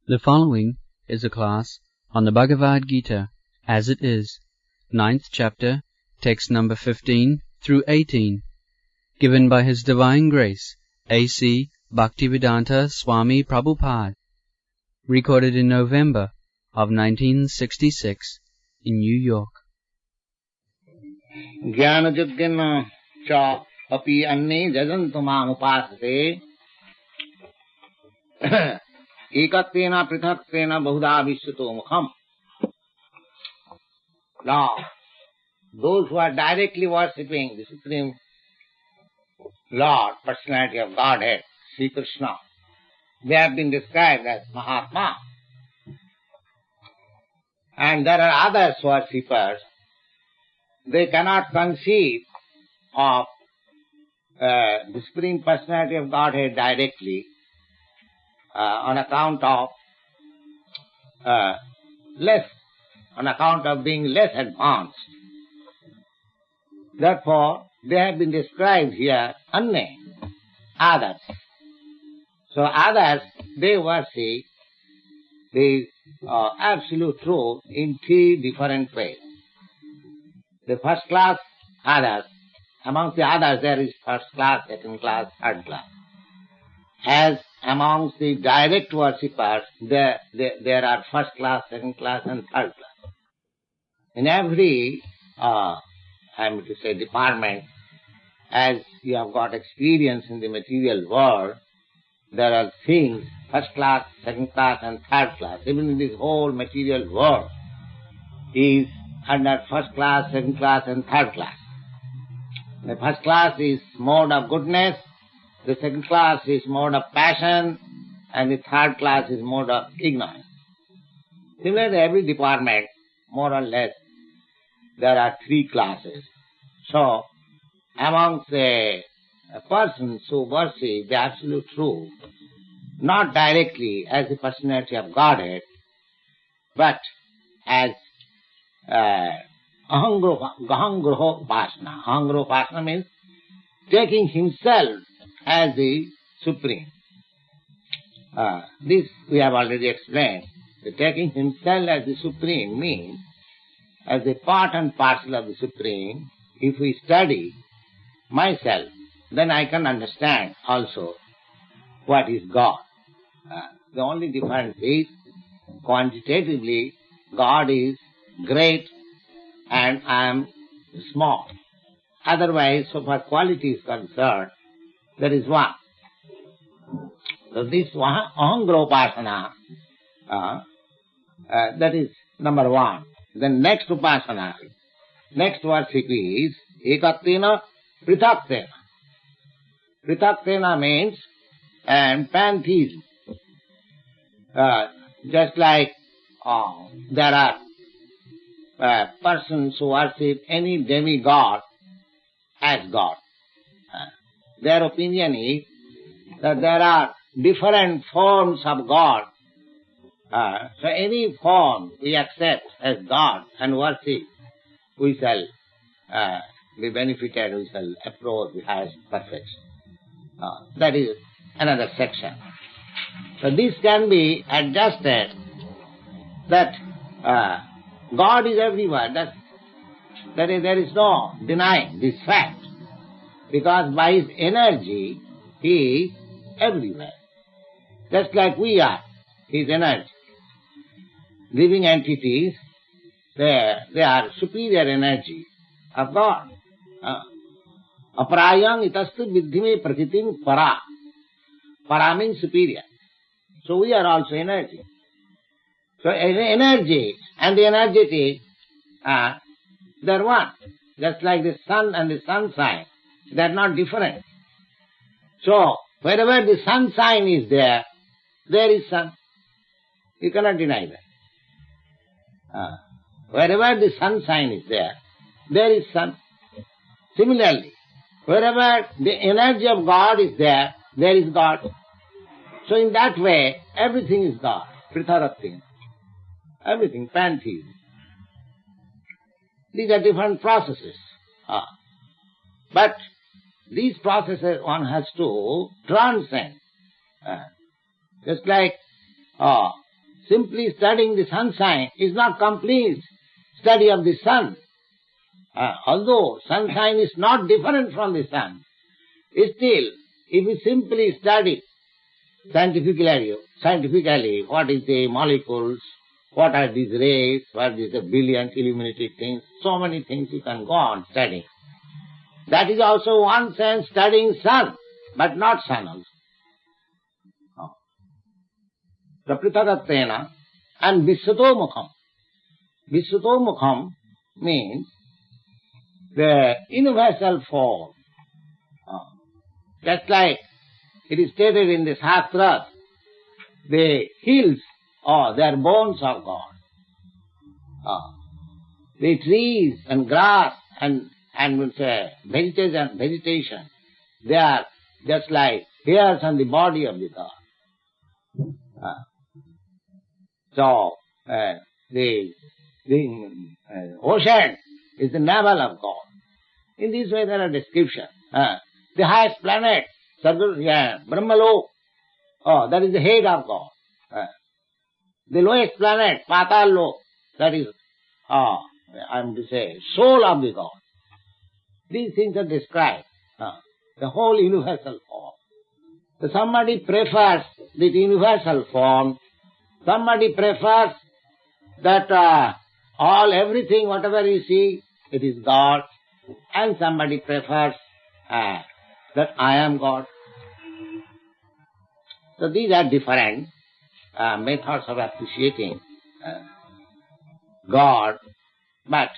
The following is a class on the Bhagavad Gita as it is, 9th chapter, text number 15 through 18, given by His Divine Grace, A.C. Bhaktivedanta Swami Prabhupada, recorded in November of 1966 in New York. ज्ञानयज्ञेन च अपि अन्ये जजन्तु मामुपासते एकत्वेन पृथक्त्वेन बहुधा विश्रुतो मुखम्. Now, those who are directly worshipping the Supreme Lord, Personality of Godhead, Sri Krishna, they have been described as Mahatma. And there are other worshippers. They cannot conceive of the Supreme Personality of Godhead directly on account of being less advanced. Therefore, they have been described here Anya, others. So others, they worship the absolute truth in three different ways. The first class others, amongst the others there is first class, second class, third class. As amongst the direct worshippers, there are first class, second class and third class. In every, department, as you have got experience in the material world, there are things, first class, second class and third class. Even in this whole material world is under first class, second class and third class. The first class is mode of goodness, the second class is mode of passion, and the third class is mode of ignorance. Similarly, every department, more or less, there are three classes. So, amongst the persons who worship the absolute truth, not directly as the personality of Godhead, but as Ahangruho Upasana. Ahangruho Upasana means taking himself as the Supreme. This we have already explained. The taking himself as the Supreme means as a part and parcel of the Supreme. If we study myself, then I can understand also what is God. The only difference is quantitatively God is great and I am small. Otherwise, so far quality is concerned, there is one. So this Ahangropasana, that is number one. Then next upasana, next worship is Ekatvena Prithaktena. Prithaktena means pantheism. Just like there are persons who worship any demigod as God. Their opinion is that there are different forms of God. So any form we accept as God and worship, we shall be benefited, we shall approach the highest perfection. That is another section. So this can be adjusted that God is everywhere. There is no denying this fact. Because by His energy, He is everywhere. Just like we are, His energy. Living entities, they are superior energy of God. Aparayang itastu viddhime pratitim para. Para means superior. So we are also energy. So energy and the energetic, they are one. Just like the sun and the sunshine, they are not different. So wherever the sunshine is there is sun. You cannot deny that. Wherever the sunshine is there is sun. Similarly, wherever the energy of God is there is God. So in that way, everything is God. Pritharattin. Everything, pantheism. These are different processes. But these processes one has to transcend. Just like simply studying the sunshine is not complete study of the sun. Although sunshine is not different from the sun, still, if we simply study scientifically what is the molecules, what are these rays, what is the brilliant illuminated things, so many things you can go on studying. That is also one sense studying sun, but not sun also. The Prithagatvena and Vishwatomukham. Vishwatomukham means the universal form. Just like it is stated in the Shastras, the hills or they are bones of God. The trees and grass and vegetation, they are just like hairs on the body of the God. So the ocean is the navel of God. In this way there are descriptions. The highest planet, Brahmalok, that is the head of God. The lowest planet, Patal-lok, that is, I am to say, soul of the God. These things are described, the whole universal form. So somebody prefers the universal form, somebody prefers that everything, whatever you see, it is God, and somebody prefers that I am God. So these are different methods of appreciating God, but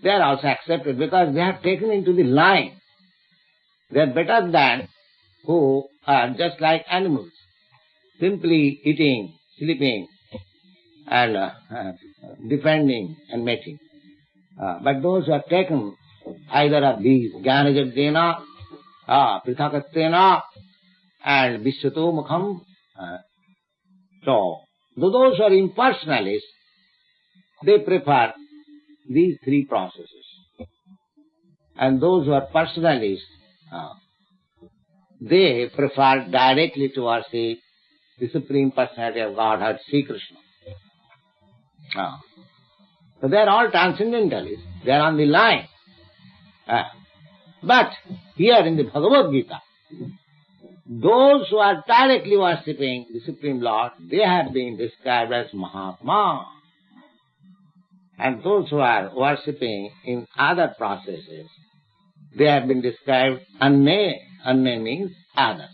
they are also accepted because they are taken into the line. They are better than who are just like animals, simply eating, sleeping, and defending and mating. But those who have taken either of these, Jnana-Yajna, Prithagatvena, and Vishwatomukham, so those who are impersonalists, they prefer these three processes. And those who are personalists, they prefer directly to worship the Supreme Personality of Godhead, Sri Krishna. So they are all transcendentalists. They are on the line. But here in the Bhagavad Gita, those who are directly worshipping the Supreme Lord, they have been described as Mahatma. And those who are worshipping in other processes, they have been described Anne. Anne means others.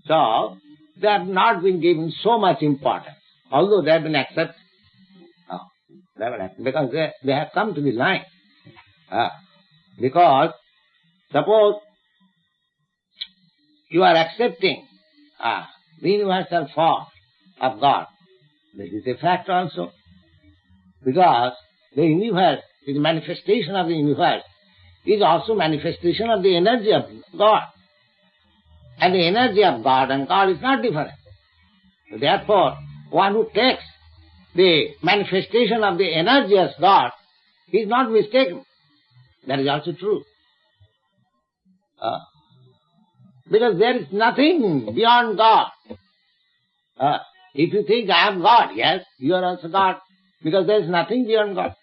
So, they have not been given so much importance, although they have been accepted. Because they have come to the line. Because suppose you are accepting the universal form of God, this is a fact also. Because the universe, the manifestation of the universe, is also manifestation of the energy of God. And the energy of God and God is not different. Therefore, one who takes the manifestation of the energy as God is not mistaken. That is also true. Because there is nothing beyond God. If you think I am God, yes, you are also God. Because there is nothing beyond God.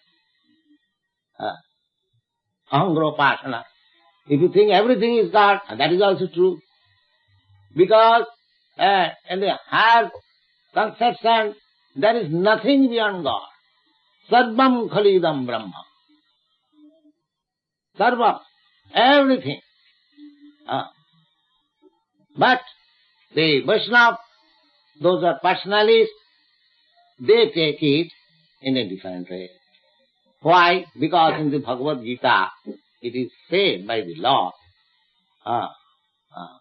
Ahangropasana. If you think everything is God, that is also true. Because in the higher conception, there is nothing beyond God. Sarvam khalidam Brahma. Sarvam, everything. But the Vaishnava, those are personalists, they take it in a different way. Why? Because in the Bhagavad Gita, it is said by the Lord,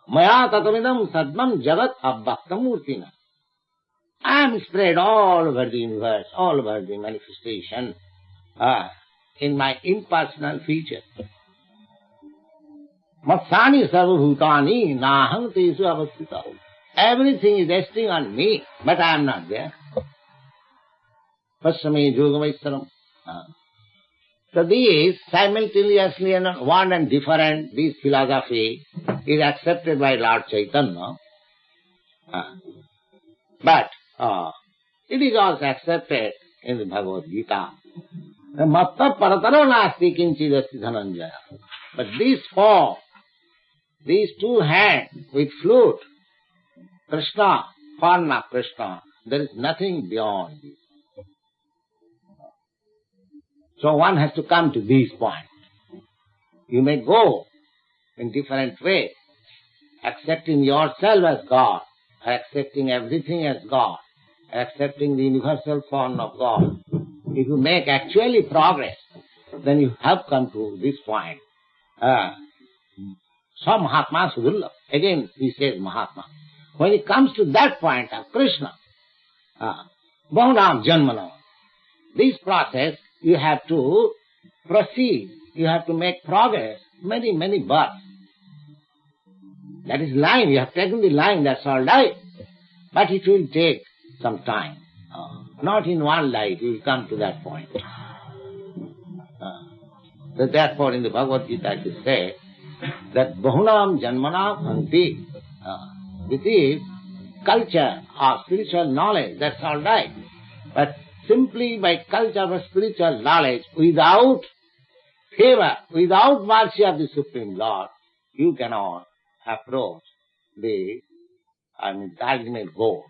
Maya tatamidam sadmam jagat abbhaktamurtina. I am spread all over the universe, all over the manifestation, in my impersonal feature. Matsani sarvabhutani naham tesu avastita. Everything is resting on me, but I am not there. Pasame yogamaisaram. So these simultaneously and one and different, this philosophy is accepted by Lord Chaitanya. But it is also accepted in the Bhagavad Gita. Matta parataro nasti kinchidasti dhananjaya. But these four, these two hands with flute, Krishna, form of Krishna, there is nothing beyond this. So one has to come to this point. You may go in different ways, accepting yourself as God, accepting everything as God, accepting the universal form of God. If you make actually progress, then you have come to this point. Some Mahatma Sudurlabha. Again he says Mahatma. When it comes to that point of Krishna, Bahunam Janmanam, this process you have to proceed, you have to make progress, many, many births. That is line, you have taken the line, that's all right. But it will take some time. Not in one life you will come to that point. So therefore in the Bhagavad Gita it is said that Bahunam Janmanam Bhanti. This is culture of spiritual knowledge, that's all right. But simply by culture of spiritual knowledge, without favor, without mercy of the Supreme Lord, you cannot approach the ultimate goal.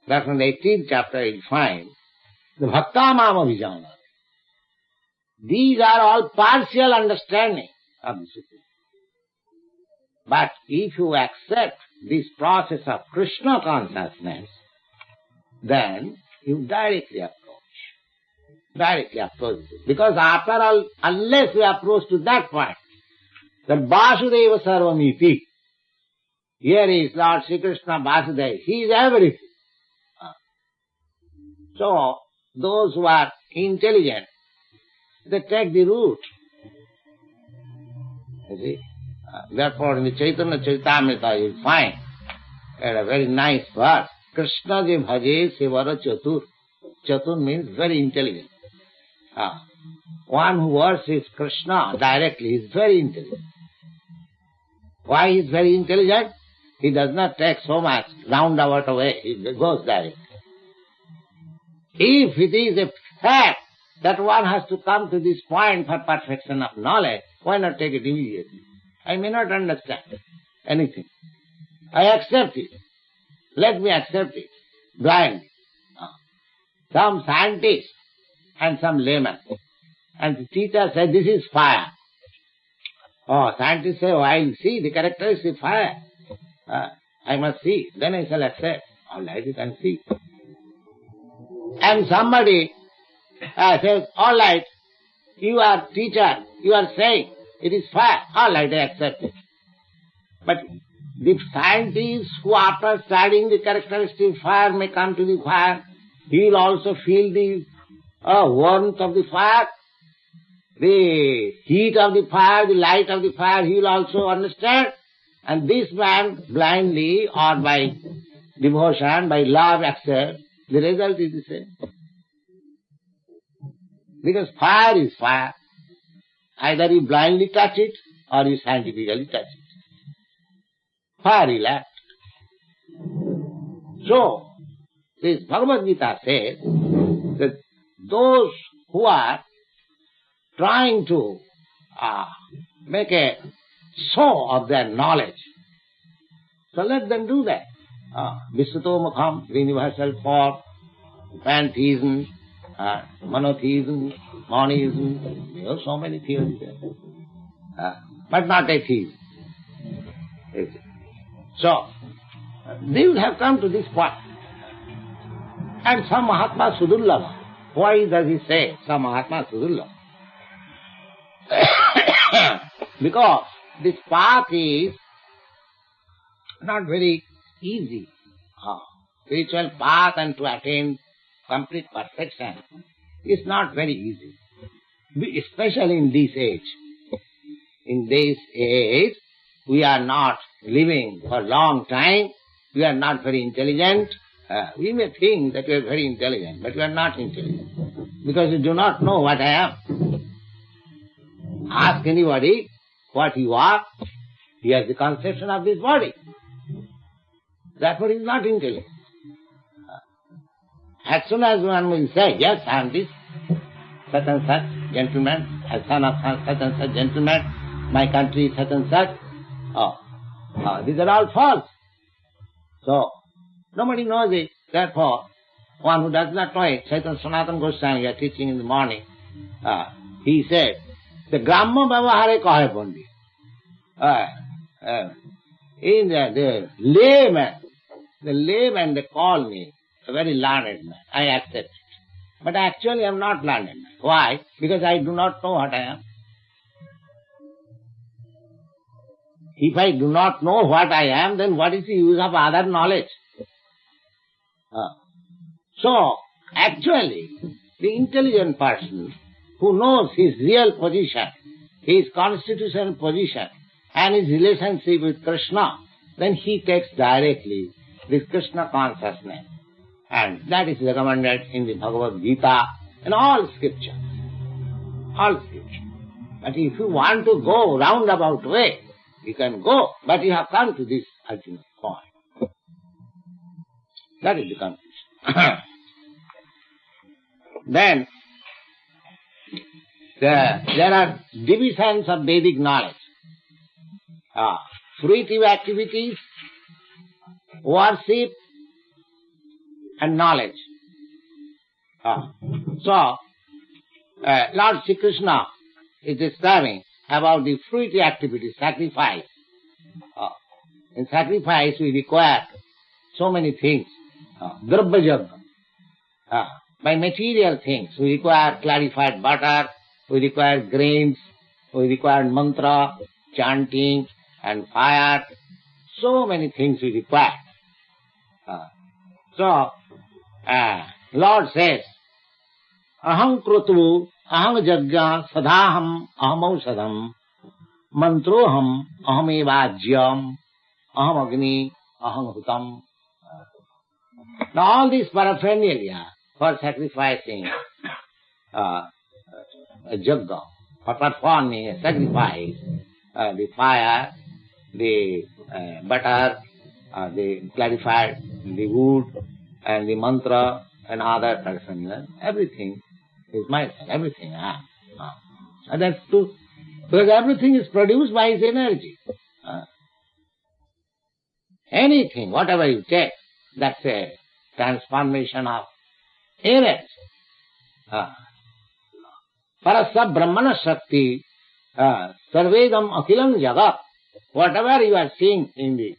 That's in the 18th chapter you find the Bhakta Mama Vijana. These are all partial understanding of the Supreme. But if you accept this process of Krishna consciousness, then you directly approach. Because after all, unless we approach to that point, that Vasudeva Sarvamiti, here is Lord Sri Krishna Vasudeva, he is everything. So, those who are intelligent, they take the route. You see? Therefore, in the Chaitanya Charitamrita you find a very nice verse. Krishna je bhaje sevara chatur. Chatur means very intelligent. One who worships Krishna directly is very intelligent. Why he is very intelligent? He does not take so much roundabout way. He goes direct. If it is a fact that one has to come to this point for perfection of knowledge, why not take it immediately? I may not understand anything. I accept it. Let me accept it blindly. Some scientist and some layman. And the teacher said, this is fire. Scientists say, I'll see the characteristic of fire. I must see. Then I shall accept. All right, you can see. And somebody says, all right, you are teacher, you are saying it is fire. All right, I accept it. But the scientist who after studying the characteristic of fire may come to the fire, he will also feel the warmth of the fire, the heat of the fire, the light of the fire, he will also understand. And this man blindly or by devotion, by love accepts, the result is the same. Because fire is fire. Either you blindly touch it or you scientifically touch it. Fire will act. So, this Bhagavad Gita says that those who are trying to make a show of their knowledge, so let them do that. Vishvato Mukham, the universal form, pantheism, monotheism, monism, so many theories there. But not atheism. So, they would have come to this point. And some Mahatma Sudurlabha. Why does he say some Mahatma Sudurlabha? Because this path is not very easy. Spiritual path and to attain complete perfection is not very easy. Especially in this age. In this age, we are not living for a long time. We are not very intelligent. We may think that we are very intelligent, but we are not intelligent. Because we do not know what I am. Ask anybody what you are. He has the conception of this body. Therefore he is not intelligent. As soon as one will say, yes, I am this such and such gentleman, a son of such and such gentleman, my country is such and such, these are all false. So, nobody knows it. Therefore, one who does not know it, Chaitanya Sanatana Goswami, are teaching in the morning, he said, the Gramma Vyavahare Kahe Pandit. In the layman, they call me a very learned man. I accept it. But actually I am not learned man. Why? Because I do not know what I am. If I do not know what I am, then what is the use of other knowledge? So, actually, the intelligent person who knows his real position, his constitutional position, and his relationship with Krishna, then he takes directly this Krishna consciousness. And that is recommended in the Bhagavad Gita and all scripture. All scripture. But if you want to go roundabout way, you can go, but you have come to this ultimate point. That is the conclusion. Then, there are divisions of Vedic knowledge. Fruitive activities, worship, and knowledge. So, Lord Sri Krishna is describing about the fruitive activities, sacrifice. In sacrifice we require so many things. Drabya yajna. By material things we require clarified butter, we require grains, we require mantra, chanting, and fire. So many things we require. So, Lord says, aham krutu, aham jagya, sadaham, aham ausadam, mantroham, aham evajyam, aham agni, aham hutam. Now all these paraphernalia for sacrificing a jagya, for performing a sacrifice, the fire, the butter, the clarified, the wood, and the mantra, and other paraphernalia, everything is myself, everything I am. And that's true, because everything is produced by his energy. Anything, whatever you take, that's a transformation of energy. Parasya Brahmana Shakti, Sarvedam Akhilam Jagat, whatever you are seeing in the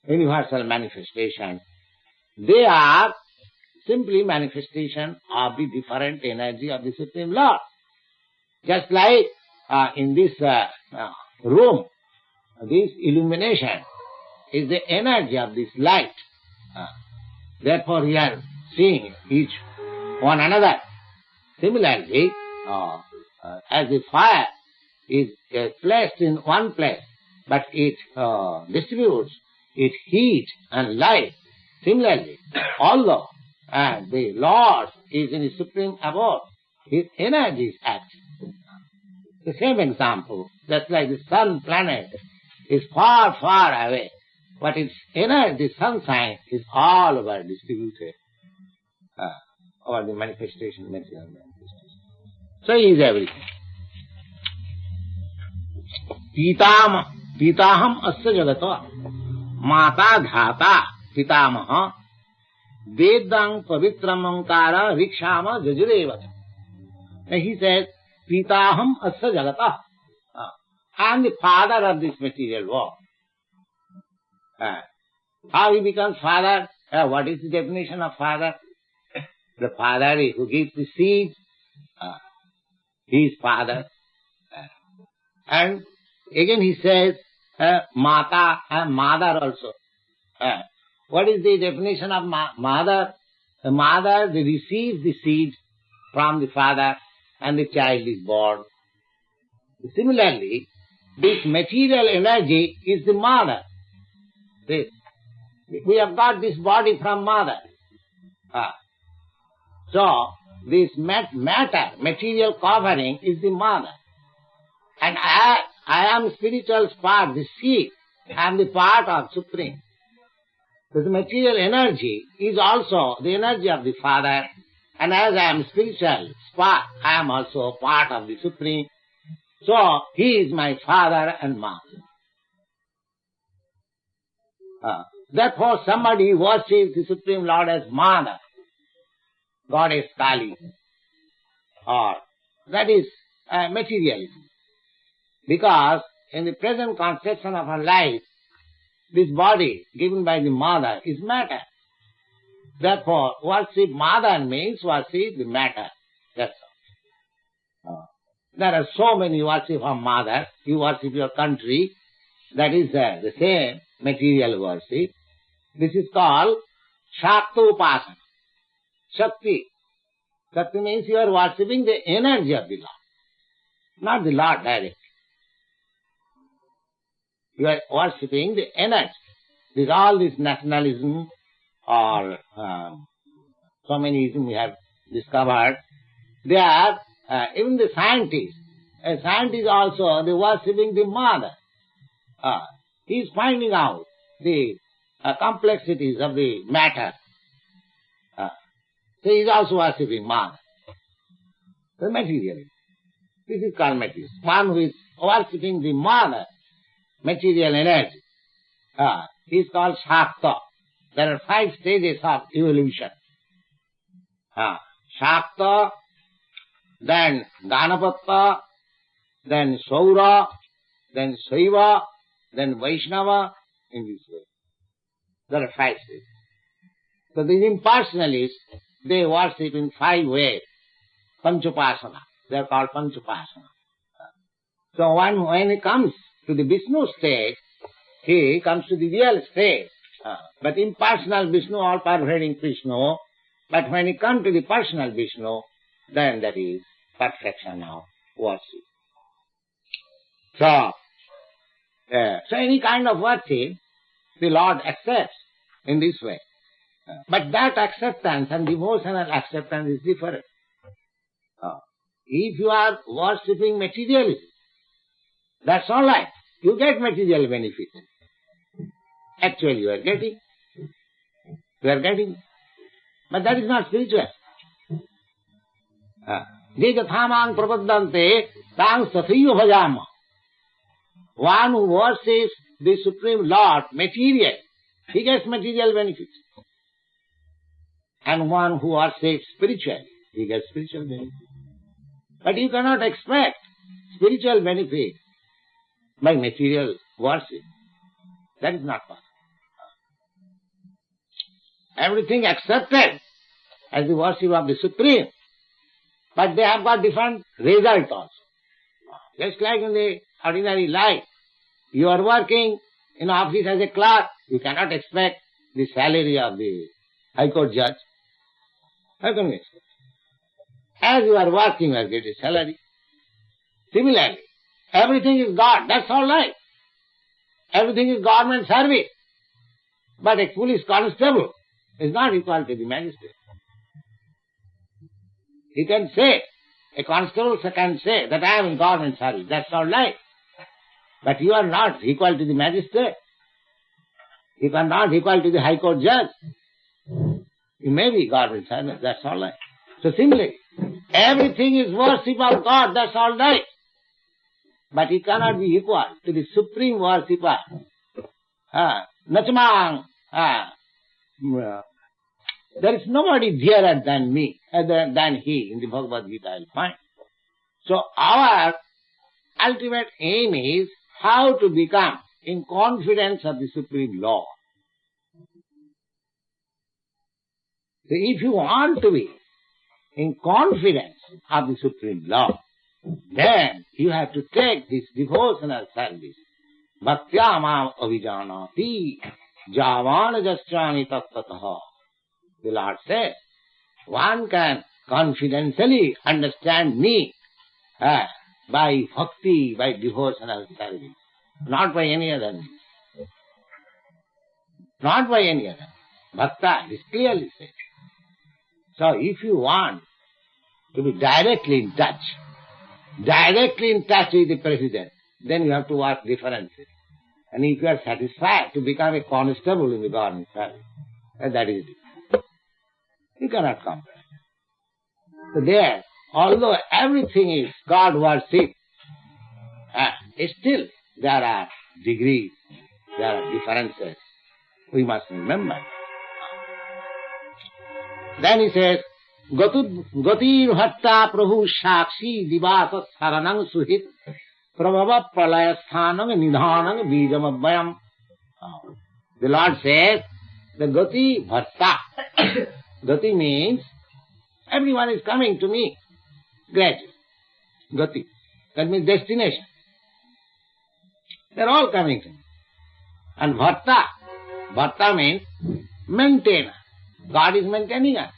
universal manifestation, they are simply manifestation of the different energy of the Supreme Lord. Just like in this room, this illumination is the energy of this light. Therefore we are seeing each one another. Similarly, as the fire is placed in one place, but it distributes its heat and light. Similarly, although the Lord is in the supreme abode, his energy is active. The same example, just like the sun planet is far, far away, but its energy, the sunshine, is all over distributed over the manifestation, material manifestation. So he is everything. Pitaham asya jagata mata dhata pitamaha vedang pavitram ankara rikshama jajureva. He says, Pitaham asya jagata. I am the father of this material world. How he becomes father? What is the definition of father? The father who gives the seed, he is father. And again he says, mata and mother also. What is the definition of mother? The mother receives the seed from the father and the child is born. Similarly, this material energy is the mother. We have got this body from mother. So, this matter, material covering is the mother. And I am spiritual part, the seed. I am the part of Supreme. So the material energy is also the energy of the Father, and as I am spiritual spark, I am also part of the Supreme. So He is my Father and Mother. Therefore somebody worships the Supreme Lord as Mother, Goddess Kali, or that is materialism. Because in the present conception of our life, this body given by the Mother is matter. Therefore, worship Mother means worship the matter. That's all. There are so many worship of Mother. You worship your country. That is the same material worship. This is called Shakta Upasana. Shakti. Shakti means you are worshipping the energy of the Lord, not the Lord directly. You are worshipping the energy. With all this nationalism or so many isms we have discovered, they are, even the scientists, a scientist also, they worshipping the Mother. He is finding out the complexities of the matter. So he is also worshipping Mother. The materialism. This is called materialism. One who is worshipping the Mother, material energy, he is called Shakta. There are 5 stages of evolution. Shakta, then Ganapatta, then Saura, then Saiva, then Vaishnava, in this way. There are 5 stages. So these impersonalists, they worship in 5 ways. Panchupasana. They are called Panchupasana. So when he comes to the Vishnu state, he comes to the real state. But impersonal Vishnu, all pervading Vishnu. But when he comes to the personal Vishnu, then that is perfection of worship. So any kind of worship, the Lord accepts in this way. But that acceptance and devotional acceptance is different. If you are worshipping materialism, that's all right. You get material benefit. Actually you are getting. You are getting. But that is not spiritual. Jayathamang prapaddante tang sathaiva bhajama. One who worships the Supreme Lord, material, he gets material benefits. And one who worships spiritual, he gets spiritual benefit. But you cannot expect spiritual benefit by material worship. That is not possible. Everything accepted as the worship of the Supreme, but they have got different result also. Just like in the ordinary life, you are working in office as a clerk, you cannot expect the salary of the High Court judge. How can you expect? As you are working, you are getting salary. Similarly, everything is God, that's all right. Everything is government service. But a police constable is not equal to the magistrate. He can say, a constable can say that I am in government service, that's all right. But you are not equal to the magistrate. You are not equal to the High Court judge. You may be government service, that's all right. So similarly, everything is worship of God, that's all right. But he cannot be equal to the supreme worshipper. Nachamang. There is nobody dearer than me, than he in the Bhagavad Gita I will find. So our ultimate aim is how to become in confidence of the Supreme Lord. So if you want to be in confidence of the Supreme Lord, then you have to take this devotional service. Bhaktya mam avijanati javana jasyami tattataha. The Lord says, one can confidentially understand me by bhakti, by devotional service, not by any other means. Not by any other. Bhakta is clearly said. So if you want to be directly in touch with the President, then you have to work differently. And if you are satisfied to become a constable in the government service, that is it. You cannot compare. So there, although everything is God worship, still there are degrees, there are differences. We must remember. Then he says, Gatir bhatta prabhu shakshi divasa saranang suhit prabhava pralaya sthanang nidhanang bijam abhayam. The Lord says, the Gati bhatta. Gati means everyone is coming to me gradually. Gati. That means destination. They are all coming to me. And bhatta. Bhatta means maintainer. God is maintaining us.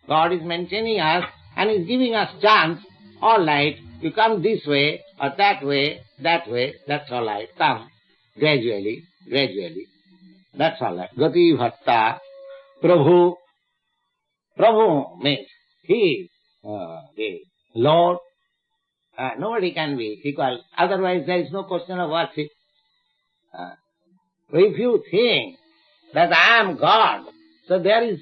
God is maintaining us and is giving us chance. All right, you come this way or that way, that's all right. Come gradually. That's all right. Gati bhatta prabhu. Prabhu means he is the Lord. Nobody can be equal. Otherwise there is no question of worship. If you think that I am God, so there is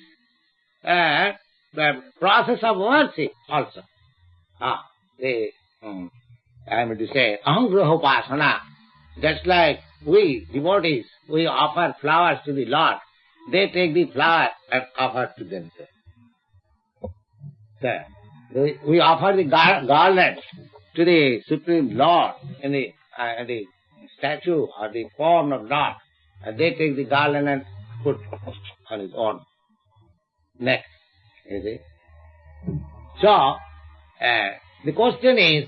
the process of worship also. I am to say, ahangrahopasana, just like we devotees, we offer flowers to the Lord, they take the flower and offer to themselves. So, we offer the garland to the Supreme Lord in the statue or the form of God, and they take the garland and put on his own neck. You see? So, the question is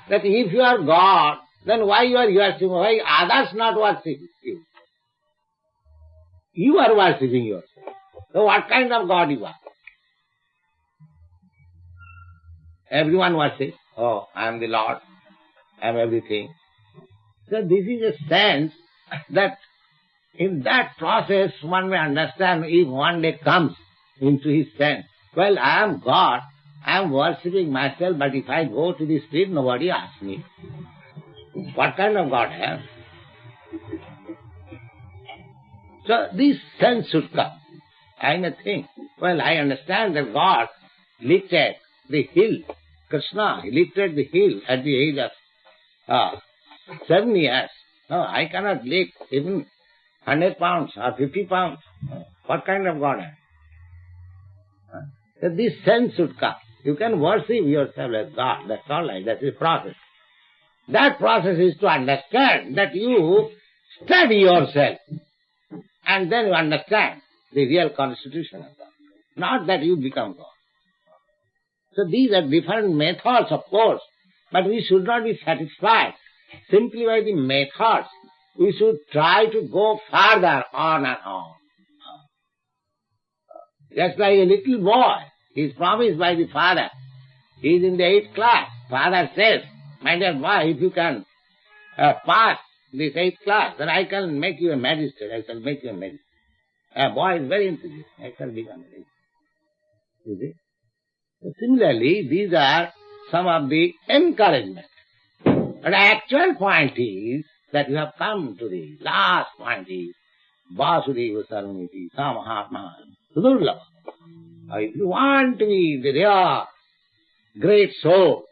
that if you are God, then why you are worshipping? Why others not worshipping you? You are worshipping yourself. So what kind of God you are? Everyone worships. Oh, I am the Lord. I am everything. So this is a sense that in that process one may understand if one day comes into his sense. Well, I am God. I am worshipping myself, but if I go to the street, nobody asks me. What kind of God I am? So this sense should come. I may think, well, I understand that God lifted the hill. Krishna, he lifted the hill at the age of 7 years. No, I cannot lift even 100 pounds or 50 pounds. What kind of God am I? So this sense should come. You can worship yourself as God. That's all right. That's the process. That process is to understand that you study yourself and then you understand the real constitution of God. Not that you become God. So these are different methods, of course, but we should not be satisfied simply by the methods. We should try to go further on and on. Just like a little boy, he is promised by the father. He is in the 8th class. Father says, my dear boy, if you can pass this 8th class, then I can make you a magistrate. I shall make you a magistrate. A boy is very enthusiastic. I shall become a magistrate. You see? So similarly, these are some of the encouragement. But the actual point is that you have come to the last point is Vasudeva Sarvamiti Samahatma Sudurlava. If you want to be the real great soul,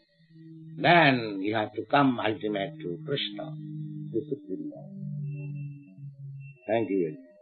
then you have to come ultimate to Krishna, the Supreme Lord. Thank you very much.